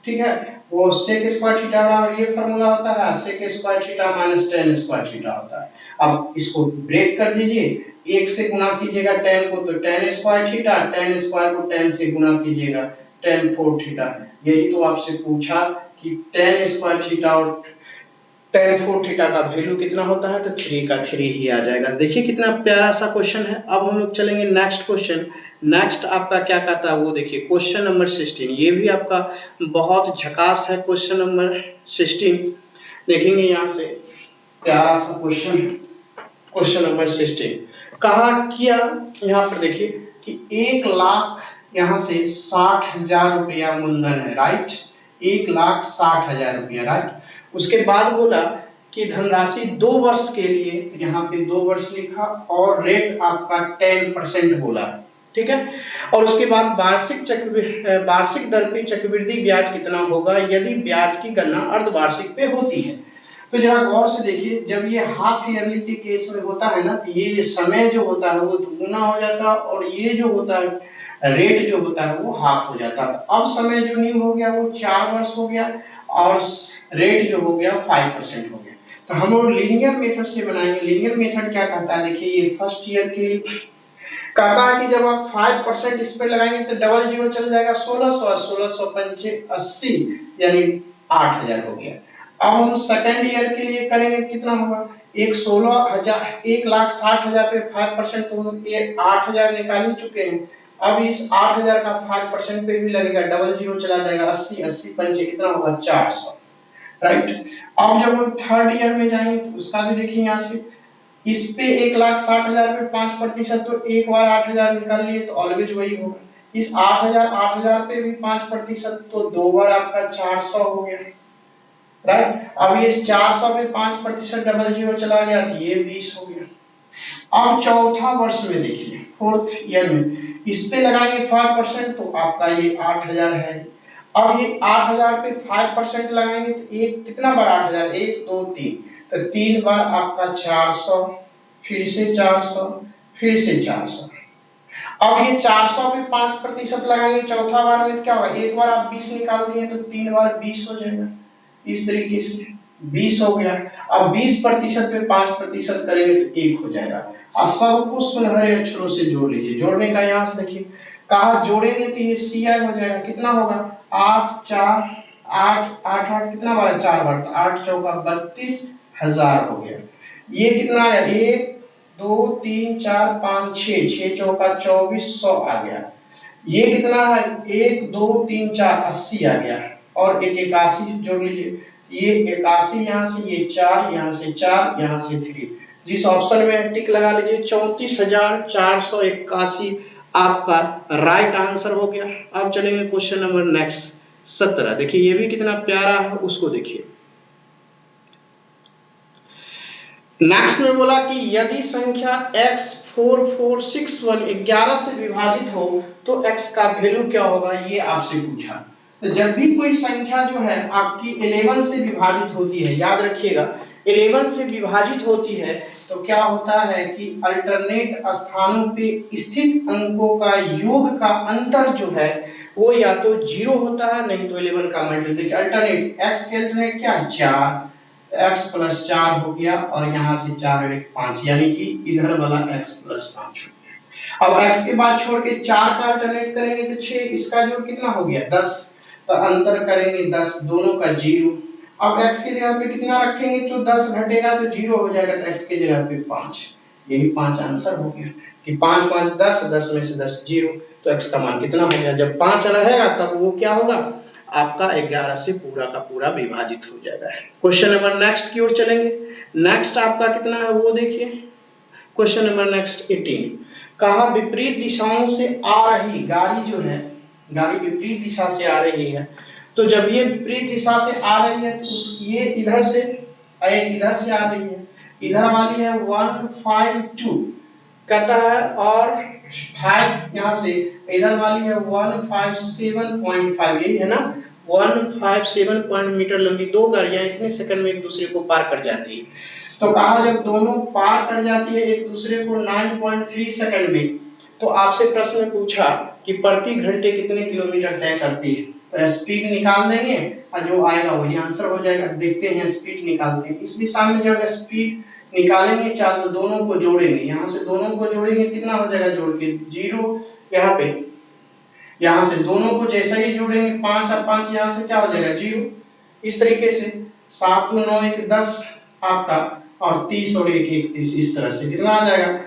ठीक है। वो sec स्क्वायर थीटा और ये फार्मूला होता है sec square theta minus tan square theta होता है। अब इसको ब्रेक कर दीजिए, 1 से गुणा कीजिएगा tan को तो tan square theta, tan square को tan से गुणा कीजिएगा tan 4 थीटा। यही तो आपसे पूछा कि tan स्क्वायर थीटा और tan 4 थीटा का वैल्यू कितना होता है, तो 3 का 3 ही आ जाएगा। देखिए कितना प्यारा सा क्वेश्चन है। अब हम लोग चलेंगे नेक्स्ट क्वेश्चन। नेक्स्ट आपका क्या कहता है वो देखिए, क्वेश्चन नंबर 16। ये भी आपका बहुत झकास है क्वेश्चन नंबर 16। देखेंगे यहाँ से प्यारा सा क्वेश्चन, क्वेश्चन नंबर 16 कहा किया, यहाँ पर देखिए कि 1 लाख यहाँ से 60,000 रुपया मुंडन है, राइट। 1,60,000 रुपया, राइट। उसके बाद बोला कि धनराशि 2 वर्ष के लिए, यहाँ पे 2 वर्ष लिखा और रेट आपका 10% बोला, ठीक है। और उसके बाद वार्षिक दर पे चक्रवृद्धि ब्याज कितना होगा यदि ब्याज की गणना अर्धवार्षिक पे होती है। तो जरा गौर से देखिए, जब ये हाफ ईयरली के केस में होता है ना, तो ये समय जो होता है वो दुगुना हो जाता है और ये जो होता है रेट जो होता है वो हाफ हो जाता है। अब समय जो न्यू हो गया वो 4 वर्ष हो गया और रेट जो हो गया 5% हो गया। तो हम लोग लीनियर मेथड से बनाएंगे। लीनियर मेथड क्या कहता है, देखिए ये फर्स्ट ईयर के लिए कहता है कि जब आप 5% इस पे लगाएंगे तो डबल जीरो चल जाएगा 1600 और 1600 पंचे 80 यानी 8,000 हो गया। अब हम सेकंड ईयर के लिए करेंगे, कितना होगा, 1,60,000 पे 5% तो ये 8,000 निकाल ही चुके हैं। अब इस 8,000 का 5% पे भी लगेगा, डबल जीरो चला जाएगा, 80 80 पंचे कितना होगा 400, राइट। अब जब हम थर्ड ईयर में जाएंगे तो उसका भी देखिए यहाँ से, इस पे 1,60,000 पे 5%, तो एक बार 8,000 निकाल लिए तो ऑलवेज वही होगा। इस 8,000 पे भी 5%, तो 2 बार आपका 400 हो गया, राइट। अब ये 400 पे 5% डबल जीरो चला गया तो ये 20 हो गया। अब चौथा वर्ष में देखिए, फोर्थ ईयर में इस पे लगाएंगे 5% तो आपका ये 8,000 है। अब ये 8,000 पे 5% लगाएंगे तो एक कितना बार 8,000, 1 2 3, तो 3 बार आपका 400, फिर से 400, फिर से 400। अब ये 400 पे 5% लगाएंगे चौथा बार में क्या होगा, एक बार आप 20 निकाल दिए तो 3 बार 20 हो जाएगा, इस तरीके से 20 हो गया। अब 20% पे 5% करेंगे तो 1 हो जाएगा। और सबको सुनहरे अक्षरों से जोड़ लीजिए। जोड़ने का यहाँ से देखिए, कहा जोड़ेंगे तो ये CI हो जाएगा, कितना होगा 8 4 8 8 8 कितना बार 4 बार, तो 8 चौका 32,000 हो गया। ये कितना है 1 2 3 4 5 6 6 चौका 2400 आ गया। ये कितना है 1 2 3 4 80 आ गया और एक 81 जोड़ लीजिए, ये 81 यहाँ से, ये 4 यहाँ से 4 यहाँ से 3, जिस ऑप्शन में टिक लगा लीजिए 34,481 आपका राइट आंसर हो गया। अब चलेंगे क्वेश्चन नंबर नेक्स्ट 17। देखिए ये भी कितना प्यारा है, उसको देखिए। नेक्स्ट में बोला कि यदि संख्या x4461 11 से विभाजित हो तो x का वैल्यू क्या होगा, ये आपसे पूछा। तो जब भी कोई संख्या जो है आपकी 11 से विभाजित होती है, याद रखिएगा 11 से विभाजित होती है तो क्या होता है कि अल्टरनेट स्थानों पे स्थित अंकों का योग का अंतर जो है वो या तो 0 होता है, नहीं तो 11 का मल्टीप्लिकेशन। अल्टरनेट x के अल्टरनेट क्या है 4, x प्लस 4 हो गया और यहाँ से 4 और 1 5, यानी कि इधर वाला x प्लस 5 हो गया। अब x के बाद छोड़ के 4 का अल्टरनेट करेंगे तो 6, इसका जोड़ कितना हो गया 10, तो अंतर करेंगे 10, दोनों का 0। अब x की जगह पे कितना रखेंगे तो 10 घटेगा तो 0 हो जाएगा, तो x की जगह पे 5, यही 5 आंसर हो गया कि 5 5 10, 10 में से 10 0, तो x का मान कितना हो गया, जब 5 रहेगा तब वो क्या होगा आपका 11 से पूरा का पूरा विभाजित हो जाएगा। क्वेश्चन नंबर नेक्स्ट की ओर चलेंगे। नेक्स्ट आपका कितना है वो देखिए, क्वेश्चन नंबर नेक्स्ट 18। कहा विपरीत दिशाओं से आ रही गाड़ी जो है, गाड़ी विपरीत दिशा से आ रही है, तो जब ये विपरीत दिशा से आ रही है तो ये इधर से इधर से आ रही है, इधर वाली है 152 कहता है, और 5 यहाँ से इधर वाली है 157.5, यही है ना, 157 मीटर लंबी दो गाड़ियां इतने सेकंड में एक दूसरे को पार कर जाती है। तो कहा जब दोनों पार कर जाती है एक दूसरे को 9.3 सेकंड में, तो आपसे प्रश्न पूछा कि प्रति घंटे कितने किलोमीटर तय करती है। तो स्पीड निकाल देंगे और जो आएगा वही आंसर हो जाएगा। देखते हैं स्पीड निकालते हैं। इस दिशा में जब स्पीड निकालेंगे चार, तो दोनों को जोड़ेंगे, यहाँ से दोनों को जोड़ेंगे, कितना हो जाएगा जोड़ के 0 यहाँ पे, यहाँ से दोनों को जैसा ही जोड़ेंगे 5 और 5 यहाँ से क्या हो जाएगा 0। इस तरीके से 7 2 9 1 10 आपका, और 30 और 1 31, इस तरह से कितना आ जाएगा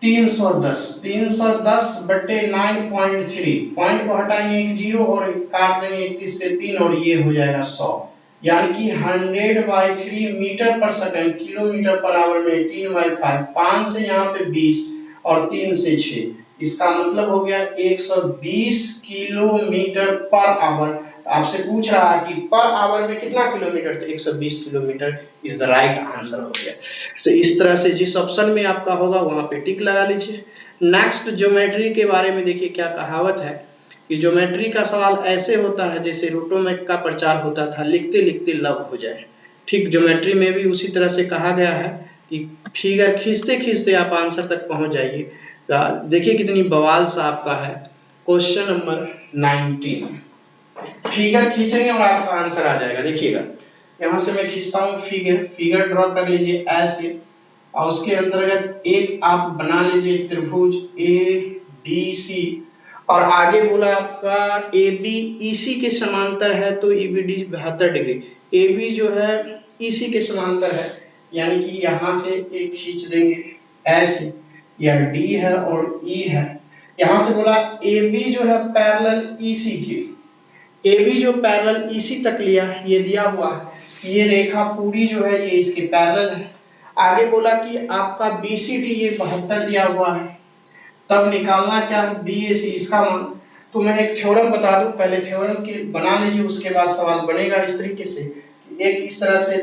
310 बटे 9.3, पॉइंट को हटाएंगे 1 0 और काट देंगे 31 से 3 और ये हो जाएगा 100, यानी कि 100/3 मीटर पर सेकंड, किलोमीटर पर आवर में 18/5, 5 से यहाँ पे 20 और 3 से 6, इसका मतलब हो गया 120 किलोमीटर पर आवर। आपसे पूछ रहा है कि पर आवर में कितना किलोमीटर, तो 120 kilometre is the right answer हो गया। तो इस तरह से जिस ऑप्शन में आपका होगा वहां पे टिक लगा लीजिए। नेक्स्ट ज्योमेट्री के बारे में देखिए क्या कहावत है कि ज्योमेट्री का सवाल ऐसे होता है जैसे रोटोमेट का प्रचार होता था, लिखते लिखते लव हो जाए। ठीक ज्योमेट्री में भी उसी तरह से कहा गया है कि फिगर खींचते खींचते आप आंसर तक पहुंच जाइए। देखिए कितनी बवाल सा आपका है क्वेश्चन नंबर 19। फिगर खींचेंगे और आपका आंसर आ जाएगा। देखिएगा यहाँ से मैं खींचता हूँ फिगर ड्रॉ कर लीजिए ऐसे, और उसके अंतर्गत एक आप बना लीजिए त्रिभुज ABC, और आगे बोला आपका AB EC के समांतर है, तो EBD 72 डिग्री, AB जो है EC के समांतर है, यानी कि यहाँ से एक खींच देंगे ऐसे, यह D है और E है। यहाँ से बोला AB जो है पैरेलल EC के, AB जो पैरेलल EC तक लिया, ये दिया हुआ है, ये रेखा पूरी जो है ये इसके पैरेलल है। आगे बोला कि आपका BCD ये 72 दिया हुआ है, तब निकालना क्या है BAC, इसका मान। तो मैं एक थ्योरम बता दूं, पहले थ्योरम की बना लीजिए, उसके बाद सवाल बनेगा इस तरीके से। एक इस तरह से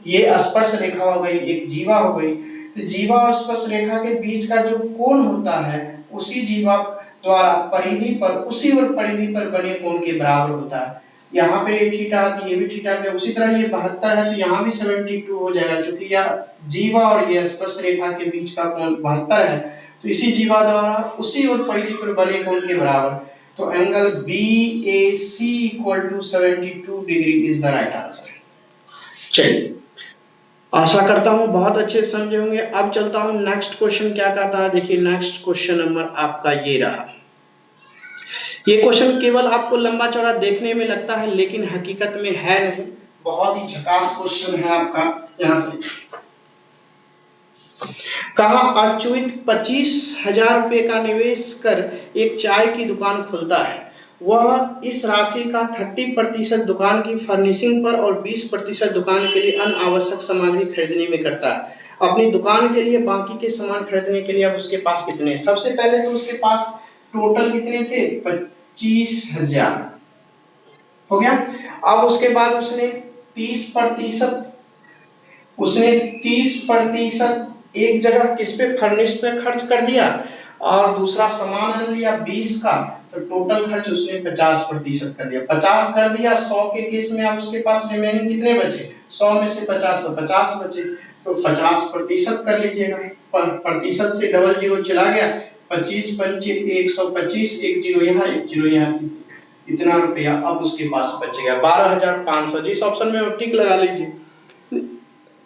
ये स्पर्श रेखा हो गई, एक जीवा हो गई, तो जीवा और स्पर्श रेखा के बीच का जो कोण होता है उसी जीवा द्वारा परिधि पर, उसी और परिधि पर बने कोण के बराबर होता है। यहाँ पे थीटा है, ये भी थीटा पे, उसी तरह ये 72 है तो यहाँ भी 72 हो जाएगा, क्योंकि यह जीवा और ये स्पर्श रेखा के बीच का कोण 72 है, तो इसी जीवा द्वारा उसी और परिधि पर बने कोण के बराबर, तो angle BAC = 72 degree is the right answer. चलिए आशा करता हूं बहुत अच्छे से समझे होंगे। अब चलता हूं नेक्स्ट क्वेश्चन क्या कहता है। देखिए नेक्स्ट क्वेश्चन नंबर आपका ये रहा। ये क्वेश्चन केवल आपको लंबा चौड़ा देखने में लगता है लेकिन हकीकत में है नहीं, बहुत ही झकास क्वेश्चन है आपका। यहाँ से कहा अच्युत 25,000 रुपए का निवेश कर एक चाय की दुकान खोलता है। वह इस राशि का 30% दुकान की फर्निशिंग पर और 20% दुकान के लिए अन्य आवश्यक सामग्री खरीदने में करता है। अपनी दुकान के लिए बाकी के सामान खरीदने के लिए अब उसके पास कितने, सबसे पहले तो उसके पास टोटल कितने थे 25,000 हो गया। अब उसके बाद उसने 30% एक जगह किस पे, फर्निश पे खर्च कर दिया, और दूसरा सामान लिया 20 का, तो टोटल खर्च उसने 50% कर दिया। 50 कर दिया, 100 के केस में अब उसके पास रिमेनिंग कितने बचे, 100 में से 50 तो 50 बचे, तो 50% कर लीजिएगा। प्रतिशत से डबल जीरो चला गया, 25 पंचे 125, एक जीरो यहाँ एक जीरो यहाँ, इतना रुपया अब उसके पास बचेगा 12,500। जिस ऑप्शन में टिक लगा लीजिए।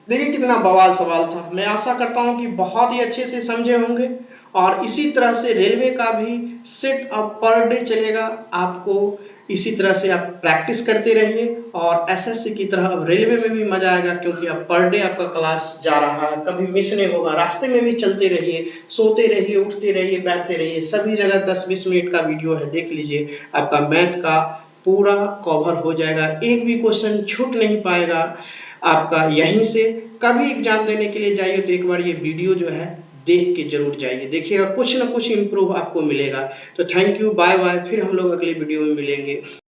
देखिए कितना बवाल सवाल था। मैं आशा करता हूं कि बहुत ही अच्छे से समझे होंगे, और इसी तरह से रेलवे का भी सेट अप पर डे चलेगा। आपको इसी तरह से आप प्रैक्टिस करते रहिए, और एसएससी की तरह अब रेलवे में भी मजा आएगा, क्योंकि अब पर डे आपका क्लास जा रहा है, कभी मिस नहीं होगा। रास्ते में भी चलते रहिए, सोते रहिए, उठते रहिए, बैठते रहिए, सभी जगह 10-20 मिनट का वीडियो है, देख लीजिए। आपका मैथ का पूरा कवर हो जाएगा, एक भी क्वेश्चन छूट नहीं पाएगा आपका। यहीं से कभी एग्जाम देने के लिए जाइए तो एक बार ये वीडियो जो है देख के जरूर जाइए, देखिएगा कुछ ना कुछ इम्प्रूव आपको मिलेगा। तो थैंक यू, बाय बाय, फिर हम लोग अगले वीडियो में मिलेंगे।